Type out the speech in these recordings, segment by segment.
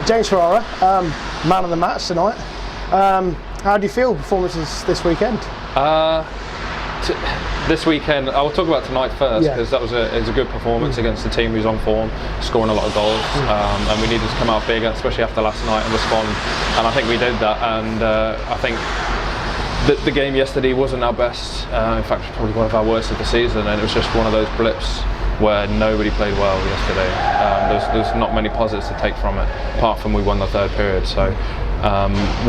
James Ferrara, man of the match tonight. How do you feel performances this weekend? This weekend, I will talk about tonight first, because that was a good performance against a team who's on form, scoring a lot of goals, and we needed to come out big, especially after last night, and respond. And I think we did that. And I think the game yesterday wasn't our best. In fact, probably one of our worst of the season, and it was just one of those blips where nobody played well yesterday. There's not many positives to take from it, apart from we won the third period. So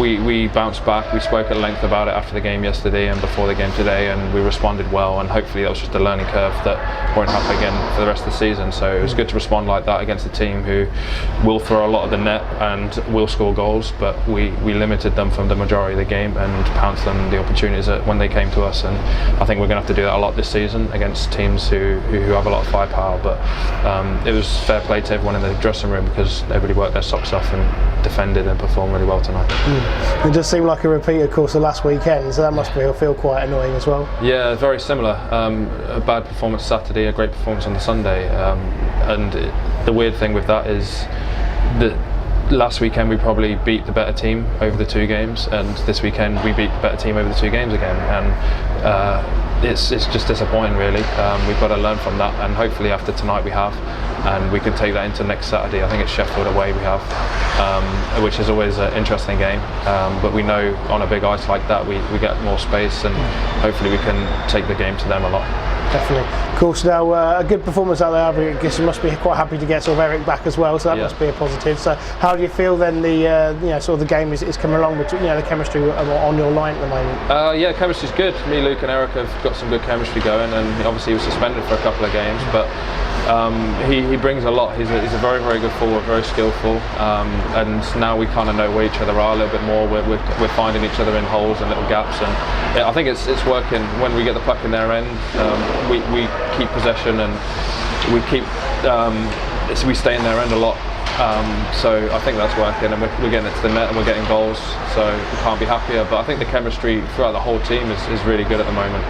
we bounced back. We spoke at length about it after the game yesterday and before the game today, and we responded well, and hopefully that was just a learning curve that won't happen again for the rest of the season. So it was good to respond like that against a team who will throw a lot of the net and will score goals, but we limited them from the majority of the game and pounced them the opportunities when they came to us. And I think we're going to have to do that a lot this season against teams who have a lot of firepower. But it was fair play to everyone in the dressing room, because everybody worked their socks off and defended and performed really well tonight. It does seem like a repeat, of course, of last weekend, so that must feel quite annoying as well. Yeah, very similar. A bad performance Saturday, a great performance on the Sunday, and the weird thing with that is that last weekend we probably beat the better team over the two games, and this weekend we beat the better team over the two games again, and it's just disappointing really. We've got to learn from that, and hopefully after tonight we have, and we can take that into next Saturday. I think it's Sheffield away we have, which is always an interesting game, but we know on a big ice like that we get more space, and hopefully we can take the game to them a lot. Definitely. Of course, now a good performance out there. I guess you must be quite happy to get sort of Eric back as well, so that must be a positive. So how do you feel then the sort of the game is coming along with the chemistry on your line at the moment? Yeah, chemistry's good. Me, Luke and Eric have got some good chemistry going, and obviously he was suspended for a couple of games, but he brings a lot. He's a very, very good forward, very skillful, and now we kind of know where each other are a little bit more. We're finding each other in holes and little gaps, and I think it's working. When we get the puck in their end, we keep possession, and we stay in their end a lot. So I think that's working, and we're getting it to the net and we're getting goals, so we can't be happier. But I think the chemistry throughout the whole team is really good at the moment.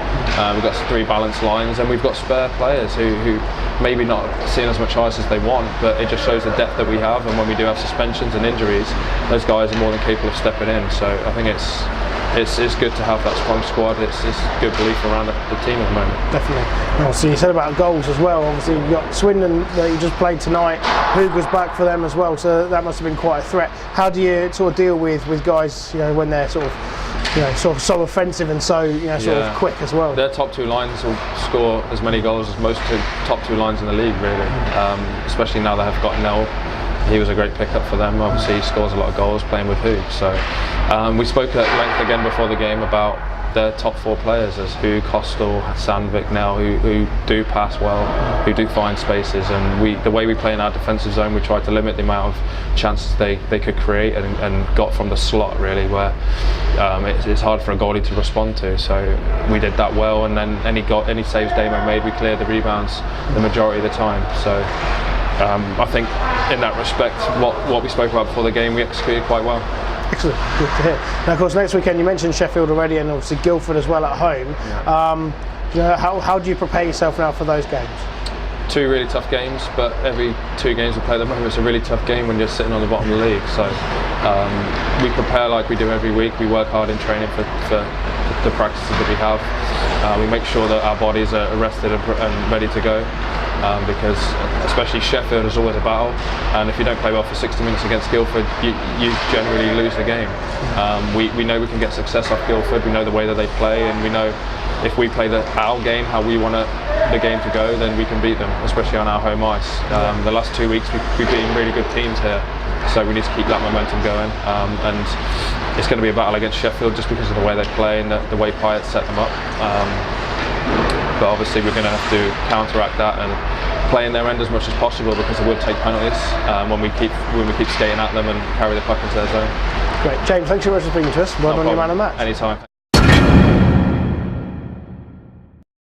We've got 3 balanced lines, and we've got spare players who maybe not seeing as much ice as they want, but it just shows the depth that we have, and when we do have suspensions and injuries, those guys are more than capable of stepping in. So I think it's good to have that strong squad. It's good belief around the team at the moment. Definitely. Obviously, you said about goals as well. Obviously, you've got Swindon that you just played tonight. Hoog was back for them as well, so that must have been quite a threat. How do you sort of deal with guys, when they're sort of so offensive and so sort of quick as well? Their top 2 lines will score as many goals as most top 2 lines in the league, really. Especially now they have got Nell. He was a great pickup for them. Obviously, he scores a lot of goals playing with Hoog. So we spoke at length again before the game about their top 4 players as Hoog, Hostel, Sandvik, Nell, who do pass well, who do find spaces, and the way we play in our defensive zone, we tried to limit the amount of chances they could create, and got from the slot really, where it's hard for a goalie to respond to. So we did that well, and then any saves Damo made, we cleared the rebounds the majority of the time. So I think in that respect, what we spoke about before the game, we executed quite well. Excellent, good to hear. Now, of course, next weekend you mentioned Sheffield already, and obviously Guildford as well at home. How do you prepare yourself now for those games? 2 really tough games, but every 2 games we play them home, it's a really tough game when you're sitting on the bottom of the league. So we prepare like we do every week. We work hard in training for the practices that we have. We make sure that our bodies are rested and ready to go. Because especially Sheffield is always a battle, and if you don't play well for 60 minutes against Guildford, you generally lose the game. We know we can get success off Guildford. We know the way that they play, and we know if we play our game how we want the game to go, then we can beat them, especially on our home ice. The last 2 weeks we've beaten really good teams here, so we need to keep that momentum going, and it's going to be a battle against Sheffield just because of the way they play and the way Pyatt set them up. But obviously we're going to have to counteract that and play in their end as much as possible, because they will take penalties when we keep skating at them and carry the puck into their zone. Great, James, thanks so much for speaking to us. Well done, your man of the match. Anytime.